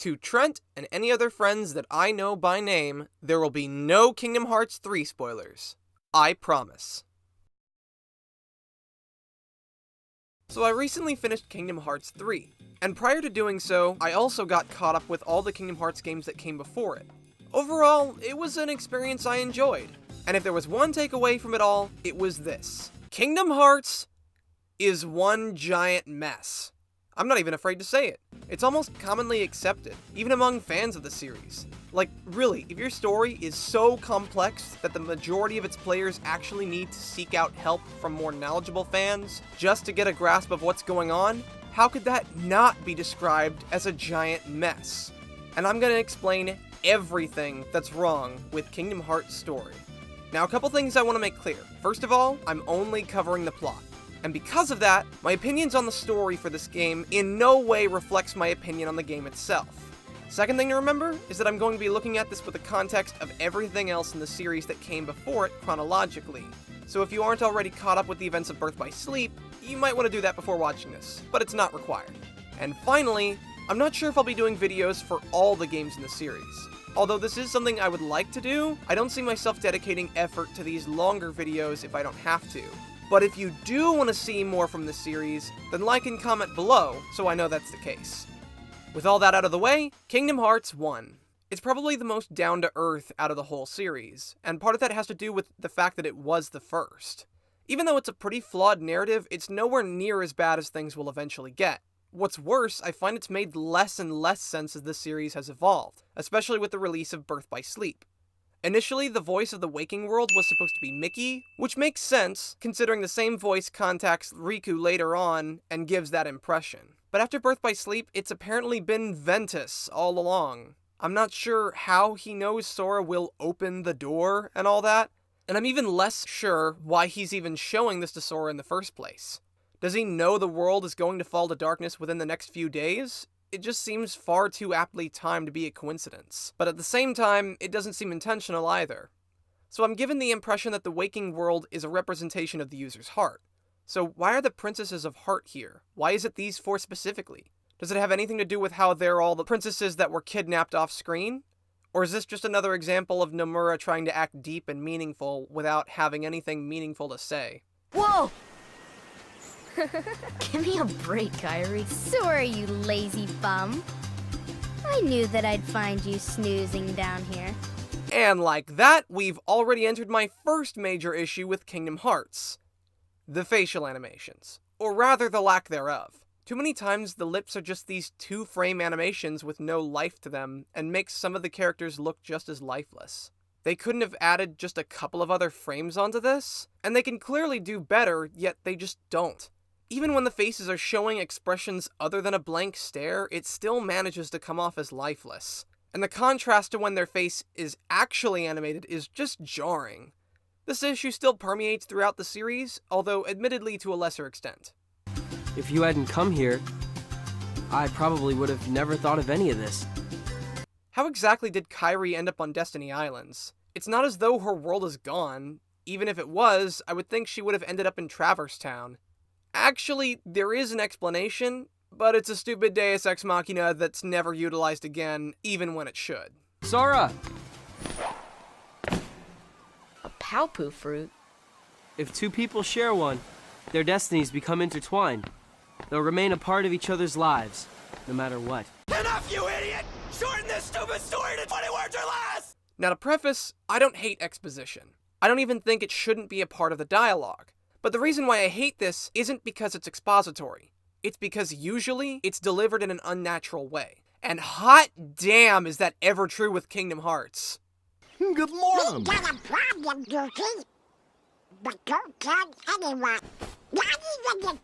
To Trent and any other friends that I know by name, there will be no Kingdom Hearts 3 spoilers. I promise. So I recently finished Kingdom Hearts 3, and prior to doing so, I also got caught up with all the Kingdom Hearts games that came before it. Overall, it was an experience I enjoyed, and if there was one takeaway from it all, it was this. Kingdom Hearts is one giant mess. I'm not even afraid to say it. It's almost commonly accepted, even among fans of the series. Like, really, if your story is so complex that the majority of its players actually need to seek out help from more knowledgeable fans just to get a grasp of what's going on, how could that not be described as a giant mess? And I'm gonna explain everything that's wrong with Kingdom Hearts' story. Now, a couple things I want to make clear. First of all, I'm only covering the plot. And because of that, my opinions on the story for this game in no way reflects my opinion on the game itself. Second thing to remember is that I'm going to be looking at this with the context of everything else in the series that came before it chronologically. So if you aren't already caught up with the events of Birth by Sleep, you might want to do that before watching this, but it's not required. And finally, I'm not sure if I'll be doing videos for all the games in the series. Although this is something I would like to do, I don't see myself dedicating effort to these longer videos if I don't have to. But if you do want to see more from the series, then like and comment below so I know that's the case. With all that out of the way, Kingdom Hearts 1. It's probably the most down-to-earth out of the whole series, and part of that has to do with the fact that it was the first. Even though it's a pretty flawed narrative, it's nowhere near as bad as things will eventually get. What's worse, I find it's made less and less sense as the series has evolved, especially with the release of Birth by Sleep. Initially, the voice of the waking world was supposed to be Mickey, which makes sense, considering the same voice contacts Riku later on and gives that impression. But after Birth by Sleep, it's apparently been Ventus all along. I'm not sure how he knows Sora will open the door and all that, and I'm even less sure why he's even showing this to Sora in the first place. Does he know the world is going to fall to darkness within the next few days? It just seems far too aptly timed to be a coincidence. But at the same time, it doesn't seem intentional either. So I'm given the impression that the waking world is a representation of the user's heart. So why are the princesses of heart here? Why is it these four specifically? Does it have anything to do with how they're all the princesses that were kidnapped off screen? Or is this just another example of Nomura trying to act deep and meaningful without having anything meaningful to say? Whoa! Give me a break, Kairi. Sorry, you lazy bum. I knew that I'd find you snoozing down here. And like that, we've already entered my first major issue with Kingdom Hearts. The facial animations. Or rather, the lack thereof. Too many times, the lips are just these two-frame animations with no life to them, and makes some of the characters look just as lifeless. They couldn't have added just a couple of other frames onto this? And they can clearly do better, yet they just don't. Even when the faces are showing expressions other than a blank stare, it still manages to come off as lifeless. And the contrast to when their face is actually animated is just jarring. This issue still permeates throughout the series, although admittedly to a lesser extent. If you hadn't come here, I probably would have never thought of any of this. How exactly did Kairi end up on Destiny Islands? It's not as though her world is gone. Even if it was, I would think she would have ended up in Traverse Town. Actually, there is an explanation, but it's a stupid Deus Ex Machina that's never utilized again, even when it should. Sora! A Palpu fruit? If two people share one, their destinies become intertwined. They'll remain a part of each other's lives, no matter what. Enough, you idiot! Shorten this stupid story to 20 words or less! Now to preface, I don't hate exposition. I don't even think it shouldn't be a part of the dialogue. But the reason why I hate this isn't because it's expository. It's because usually it's delivered in an unnatural way. And hot damn is that ever true with Kingdom Hearts. Good morning. We got a problem, Dookie. But don't tell anyone. Not even the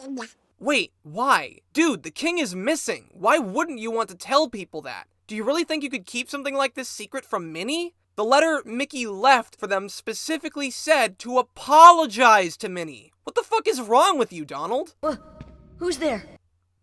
queen. Wait, why? Dude, the king is missing. Why wouldn't you want to tell people that? Do you really think you could keep something like this secret from Minnie? The letter Mickey left for them specifically said to apologize to Minnie. What the fuck is wrong with you, Donald? Who's there?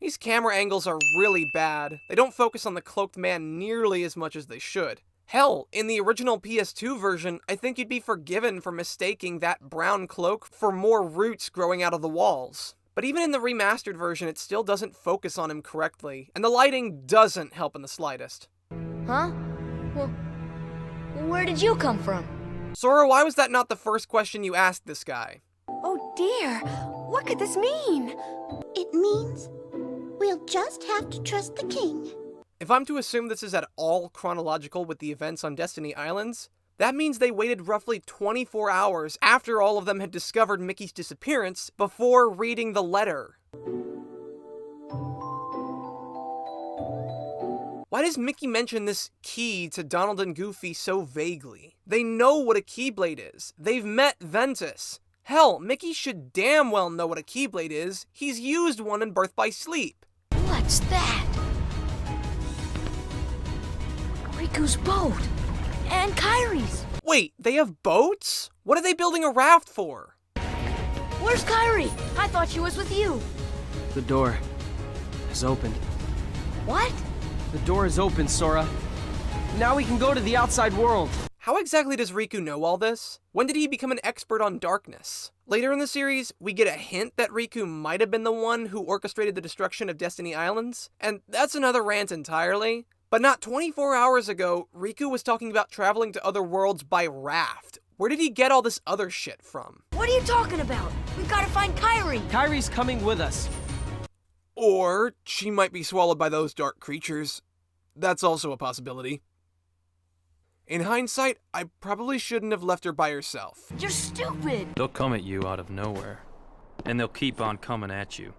These camera angles are really bad. They don't focus on the cloaked man nearly as much as they should. Hell, in the original PS2 version, I think you'd be forgiven for mistaking that brown cloak for more roots growing out of the walls. But even in the remastered version, it still doesn't focus on him correctly, and the lighting doesn't help in the slightest. Huh? Well, where did you come from? Sora, why was that not the first question you asked this guy? Oh dear, what could this mean? It means we'll just have to trust the king. If I'm to assume this is at all chronological with the events on Destiny Islands, that means they waited roughly 24 hours after all of them had discovered Mickey's disappearance before reading the letter. Why does Mickey mention this key to Donald and Goofy so vaguely? They know what a Keyblade is. They've met Ventus. Hell, Mickey should damn well know what a Keyblade is. He's used one in Birth by Sleep. What's that? Riku's boat! And Kairi's! Wait, they have boats? What are they building a raft for? Where's Kairi? I thought she was with you. The door is opened. What? The door is open, Sora. Now we can go to the outside world. How exactly does Riku know all this? When did he become an expert on darkness? Later in the series, we get a hint that Riku might have been the one who orchestrated the destruction of Destiny Islands, and that's another rant entirely. But not 24 hours ago, Riku was talking about traveling to other worlds by raft. Where did he get all this other shit from? What are you talking about? We've got to find Kairi! Kairi's coming with us. Or she might be swallowed by those dark creatures. That's also a possibility. In hindsight, I probably shouldn't have left her by herself. You're stupid! They'll come at you out of nowhere, and they'll keep on coming at you,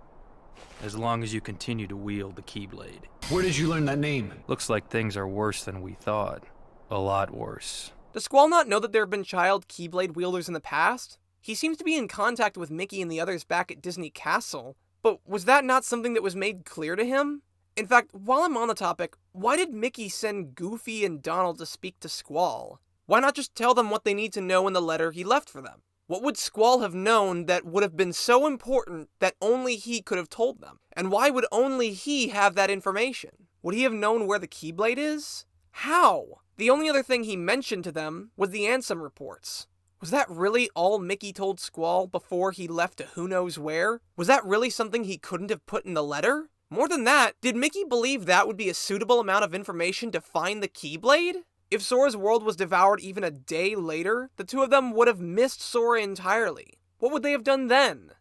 as long as you continue to wield the Keyblade. Where did you learn that name? Looks like things are worse than we thought. A lot worse. Does Squall not know that there have been child Keyblade wielders in the past? He seems to be in contact with Mickey and the others back at Disney Castle, but was that not something that was made clear to him? In fact, while I'm on the topic, why did Mickey send Goofy and Donald to speak to Squall? Why not just tell them what they need to know in the letter he left for them? What would Squall have known that would have been so important that only he could have told them? And why would only he have that information? Would he have known where the Keyblade is? How? The only other thing he mentioned to them was the Ansem reports. Was that really all Mickey told Squall before he left to who knows where? Was that really something he couldn't have put in the letter? More than that, did Mickey believe that would be a suitable amount of information to find the Keyblade? If Sora's world was devoured even a day later, the two of them would have missed Sora entirely. What would they have done then?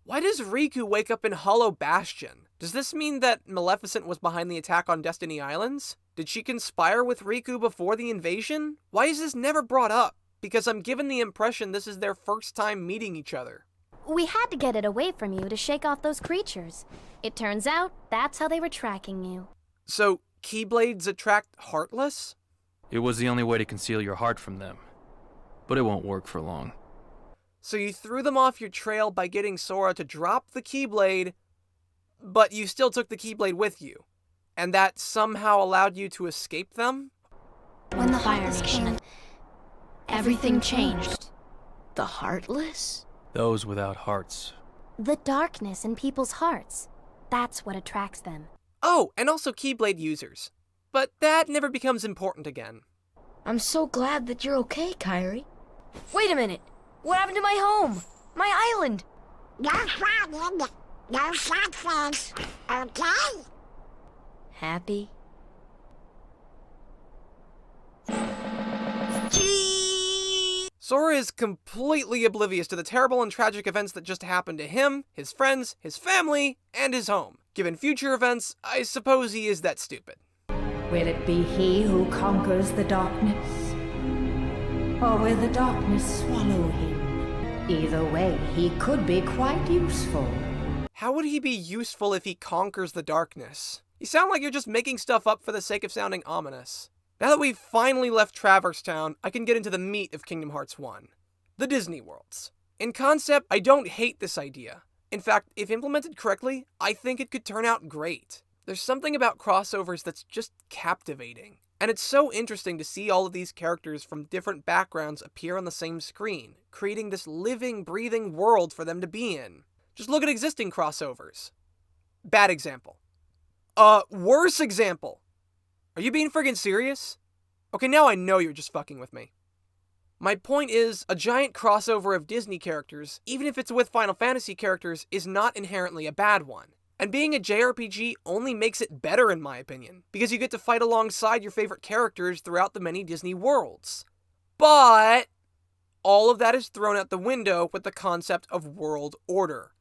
Why does Riku wake up in Hollow Bastion? Does this mean that Maleficent was behind the attack on Destiny Islands? Did she conspire with Riku before the invasion? Why is this never brought up? Because I'm given the impression this is their first time meeting each other. We had to get it away from you to shake off those creatures. It turns out that's how they were tracking you. So, Keyblades attract Heartless? It was the only way to conceal your heart from them. But it won't work for long. So you threw them off your trail by getting Sora to drop the Keyblade, but you still took the Keyblade with you. And that somehow allowed you to escape them? When the Heartless came, everything changed. The Heartless? Those without hearts. The darkness in people's hearts. That's what attracts them. Oh, and also Keyblade users. But that never becomes important again. I'm so glad that you're okay, Kairi. Wait a minute! What happened to my home? My island? No crying, no sad face, okay? Happy? Sora is completely oblivious to the terrible and tragic events that just happened to him, his friends, his family, and his home. Given future events, I suppose he is that stupid. Will it be he who conquers the darkness? Or will the darkness swallow him? Either way, he could be quite useful. How would he be useful if he conquers the darkness? You sound like you're just making stuff up for the sake of sounding ominous. Now that we've finally left Traverse Town, I can get into the meat of Kingdom Hearts 1. The Disney Worlds. In concept, I don't hate this idea. In fact, if implemented correctly, I think it could turn out great. There's something about crossovers that's just captivating. And it's so interesting to see all of these characters from different backgrounds appear on the same screen, creating this living, breathing world for them to be in. Just look at existing crossovers. Bad example. Worse example. Are you being friggin' serious? Okay, now I know you're just fucking with me. My point is, a giant crossover of Disney characters, even if it's with Final Fantasy characters, is not inherently a bad one. And being a JRPG only makes it better in my opinion, because you get to fight alongside your favorite characters throughout the many Disney worlds. But all of that is thrown out the window with the concept of World Order.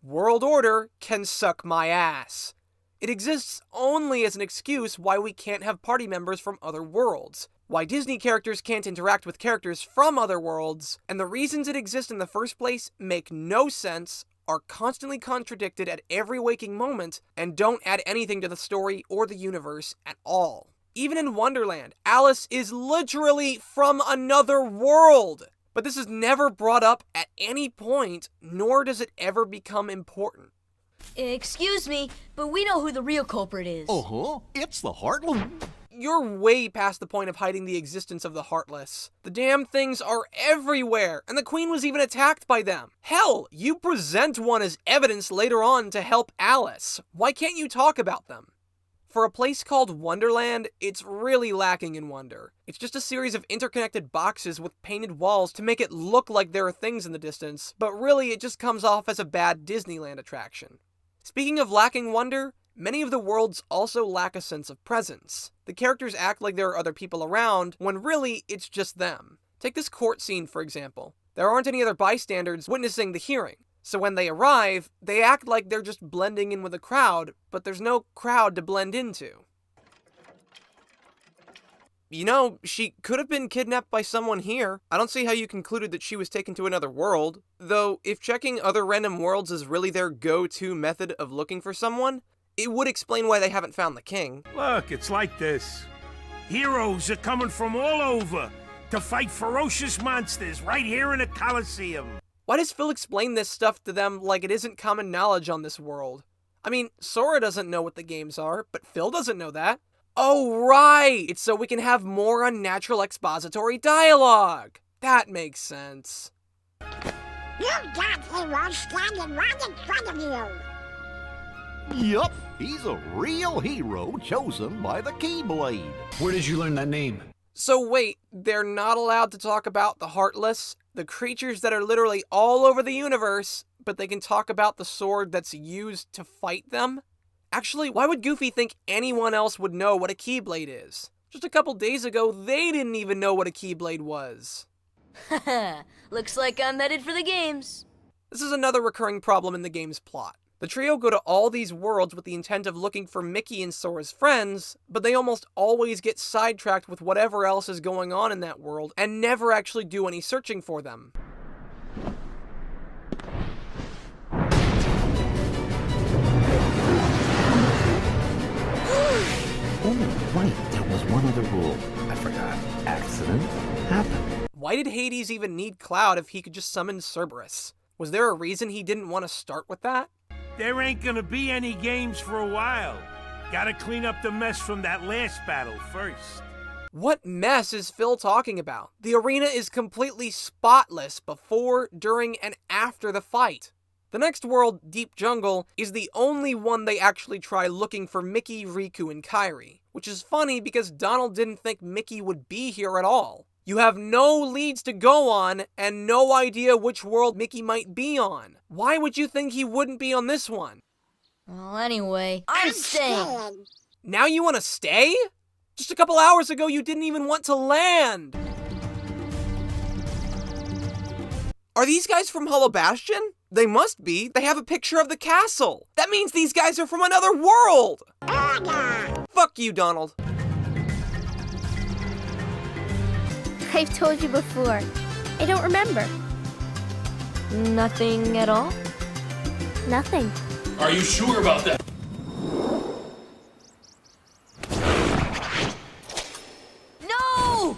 World Order can suck my ass. It exists only as an excuse why we can't have party members from other worlds, why Disney characters can't interact with characters from other worlds, and the reasons it exists in the first place make no sense, are constantly contradicted at every waking moment, and don't add anything to the story or the universe at all. Even in Wonderland, Alice is literally from another world! But this is never brought up at any point, nor does it ever become important. Excuse me, but we know who the real culprit is. Uh-huh, it's the Heartless. You're way past the point of hiding the existence of the Heartless. The damn things are everywhere, and the Queen was even attacked by them. Hell, you present one as evidence later on to help Alice. Why can't you talk about them? For a place called Wonderland, it's really lacking in wonder. It's just a series of interconnected boxes with painted walls to make it look like there are things in the distance, but really it just comes off as a bad Disneyland attraction. Speaking of lacking wonder, many of the worlds also lack a sense of presence. The characters act like there are other people around, when really, it's just them. Take this court scene, for example. There aren't any other bystanders witnessing the hearing, so when they arrive, they act like they're just blending in with the crowd, but there's no crowd to blend into. You know, she could have been kidnapped by someone here. I don't see how you concluded that she was taken to another world. Though, if checking other random worlds is really their go-to method of looking for someone, it would explain why they haven't found the king. Look, it's like this. Heroes are coming from all over to fight ferocious monsters right here in a Coliseum. Why does Phil explain this stuff to them like it isn't common knowledge on this world? I mean, Sora doesn't know what the games are, but Phil doesn't know that. Oh, right! It's so we can have more unnatural expository dialogue. That makes sense. You've got heroes standing right in front of you. Yup, he's a real hero chosen by the Keyblade. Where did you learn that name? So wait, they're not allowed to talk about the Heartless? The creatures that are literally all over the universe, but they can talk about the sword that's used to fight them? Actually, why would Goofy think anyone else would know what a Keyblade is? Just a couple days ago, they didn't even know what a Keyblade was. Haha, looks like I'm headed for the games. This is another recurring problem in the game's plot. The trio go to all these worlds with the intent of looking for Mickey and Sora's friends, but they almost always get sidetracked with whatever else is going on in that world and never actually do any searching for them. Oh, right, there was one other rule. I forgot. Accident happened. Why did Hades even need Cloud if he could just summon Cerberus? Was there a reason he didn't want to start with that? There ain't gonna be any games for a while. Gotta clean up the mess from that last battle first. What mess is Phil talking about? The arena is completely spotless before, during, and after the fight. The next world, Deep Jungle, is the only one they actually try looking for Mickey, Riku, and Kairi. Which is funny because Donald didn't think Mickey would be here at all. You have no leads to go on, and no idea which world Mickey might be on. Why would you think he wouldn't be on this one? Well, anyway, I'm staying. Now you want to stay? Just a couple hours ago you didn't even want to land! Are these guys from Hollow Bastion? They must be. They have a picture of the castle. That means these guys are from another world! Fuck you, Donald. I've told you before. I don't remember. Nothing at all? Nothing. Are you sure about that? No!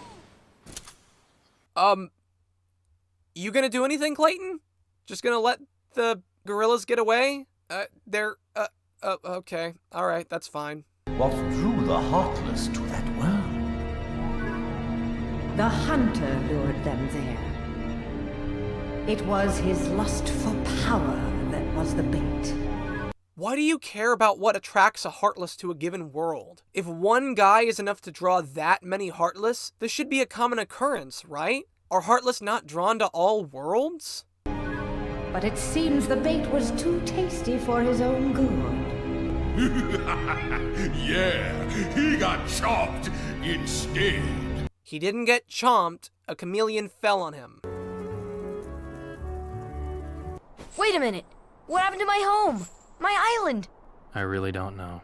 You gonna do anything, Clayton? Just gonna let the gorillas get away? Okay. Alright, that's fine. What drew the Heartless to that world? The hunter lured them there. It was his lust for power that was the bait. Why do you care about what attracts a Heartless to a given world? If one guy is enough to draw that many Heartless, this should be a common occurrence, right? Are Heartless not drawn to all worlds? But it seems the bait was too tasty for his own good. Yeah, he got chopped instead. He didn't get chomped, a chameleon fell on him. Wait a minute! What happened to my home? My island! I really don't know.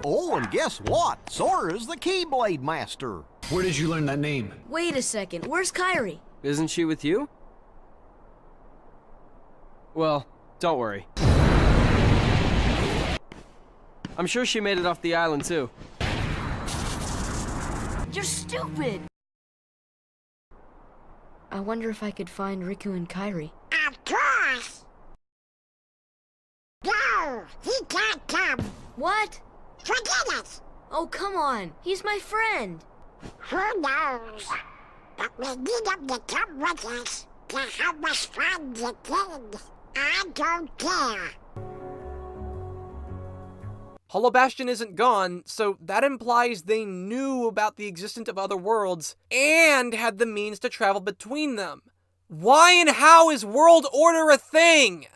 Oh, and guess what? Sora's the Keyblade Master. Where did you learn that name? Wait a second, where's Kairi? Isn't she with you? Well, don't worry. I'm sure she made it off the island too. You're stupid! I wonder if I could find Riku and Kairi. Of course. No, he can't come. What? Forget it. Oh, come on. He's my friend. Who knows? But we need him to come with us to help us find the king. I don't care. Hollow Bastion isn't gone, so that implies they knew about the existence of other worlds and had the means to travel between them. Why and how is world order a thing?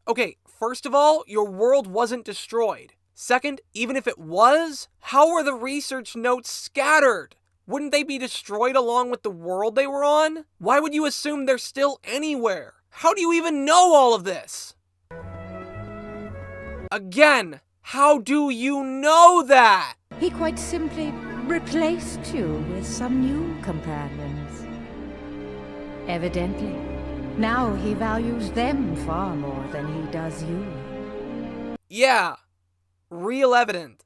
Okay, first of all, your world wasn't destroyed. Second, even if it was, how were the research notes scattered? Wouldn't they be destroyed along with the world they were on? Why would you assume they're still anywhere? How do you even know all of this? Again, how do you know that? He quite simply replaced you with some new companions. Evidently, now he values them far more than he does you. Yeah, real evident.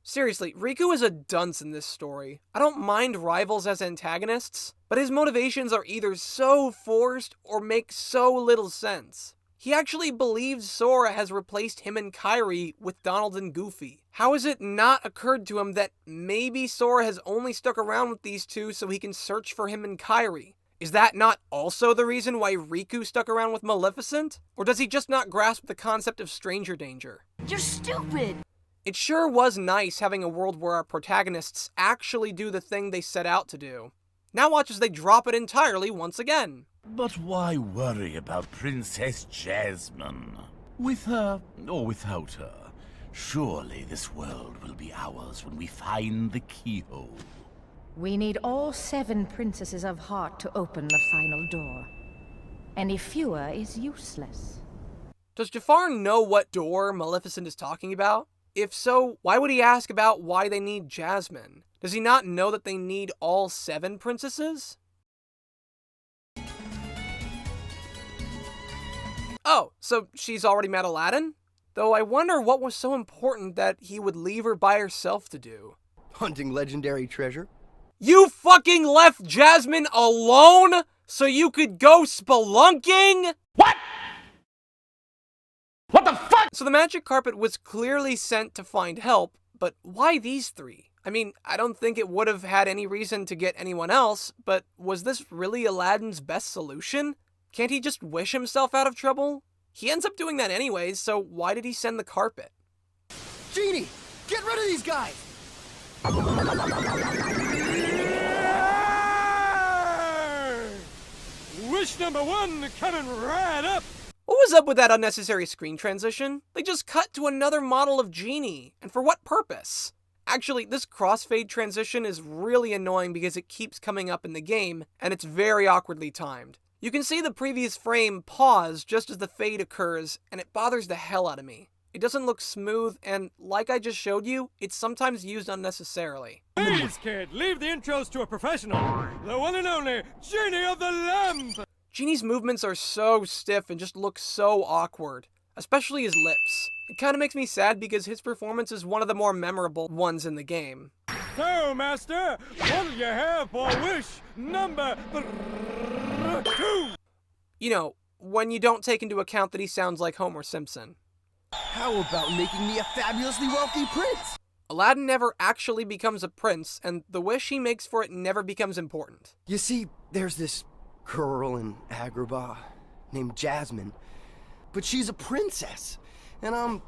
Seriously, Riku is a dunce in this story. I don't mind rivals as antagonists, but his motivations are either so forced or make so little sense. He actually believes Sora has replaced him and Kairi with Donald and Goofy. How has it not occurred to him that maybe Sora has only stuck around with these two so he can search for him and Kairi? Is that not also the reason why Riku stuck around with Maleficent? Or does he just not grasp the concept of stranger danger? You're stupid! It sure was nice having a world where our protagonists actually do the thing they set out to do. Now watch as they drop it entirely once again. But why worry about Princess Jasmine? With her or without her, surely this world will be ours when we find the keyhole. We need all 7 princesses of heart to open the final door. Any fewer is useless. Does Jafar know what door Maleficent is talking about? If so, why would he ask about why they need Jasmine? Does he not know that they need all 7 princesses? Oh, so she's already met Aladdin? Though I wonder what was so important that he would leave her by herself to do. Hunting legendary treasure? You fucking left Jasmine alone so you could go spelunking? What? What the fuck? So the magic carpet was clearly sent to find help, but why these 3? I mean, I don't think it would have had any reason to get anyone else, but was this really Aladdin's best solution? Can't he just wish himself out of trouble? He ends up doing that anyways, so why did he send the carpet? Genie, get rid of these guys! Wish number 1 coming right up! What was up with that unnecessary screen transition? They just cut to another model of Genie, and for what purpose? Actually, this crossfade transition is really annoying because it keeps coming up in the game, and it's very awkwardly timed. You can see the previous frame pause just as the fade occurs, and it bothers the hell out of me. It doesn't look smooth, and like I just showed you, it's sometimes used unnecessarily. Please, kid, leave the intros to a professional. The one and only Genie of the Lamp! Genie's movements are so stiff and just look so awkward, especially his lips. It kind of makes me sad because his performance is one of the more memorable ones in the game. So, Master, what'll you have for wish number 2? You know, when you don't take into account that he sounds like Homer Simpson. How about making me a fabulously wealthy prince? Aladdin never actually becomes a prince, and the wish he makes for it never becomes important. You see, there's this girl in Agrabah named Jasmine. But she's a princess, and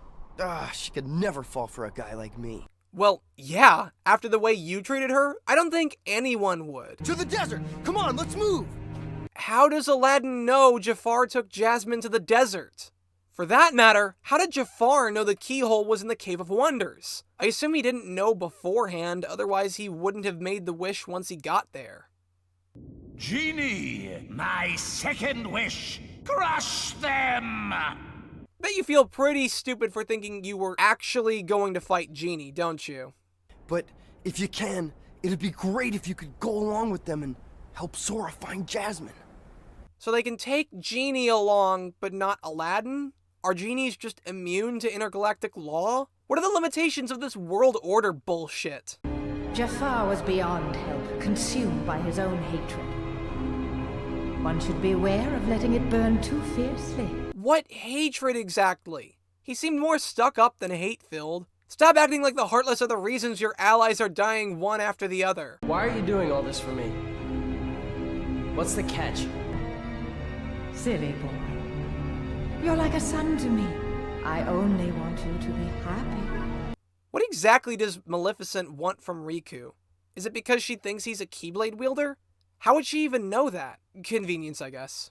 she could never fall for a guy like me. Well, yeah, after the way you treated her, I don't think anyone would. To the desert! Come on, let's move! How does Aladdin know Jafar took Jasmine to the desert? For that matter, how did Jafar know the keyhole was in the Cave of Wonders? I assume he didn't know beforehand, otherwise he wouldn't have made the wish once he got there. Genie, my second wish, crush them! Bet you feel pretty stupid for thinking you were actually going to fight Genie, don't you? But if you can, it'd be great if you could go along with them and help Sora find Jasmine. So they can take Genie along, but not Aladdin? Are genies just immune to intergalactic law? What are the limitations of this world order bullshit? Jafar was beyond help, consumed by his own hatred. One should beware of letting it burn too fiercely. What hatred exactly? He seemed more stuck up than hate-filled. Stop acting like the Heartless are the reasons your allies are dying one after the other. Why are you doing all this for me? What's the catch? Silly boy. You're like a son to me. I only want you to be happy. What exactly does Maleficent want from Riku? Is it because she thinks he's a Keyblade wielder? How would she even know that? Convenience, I guess.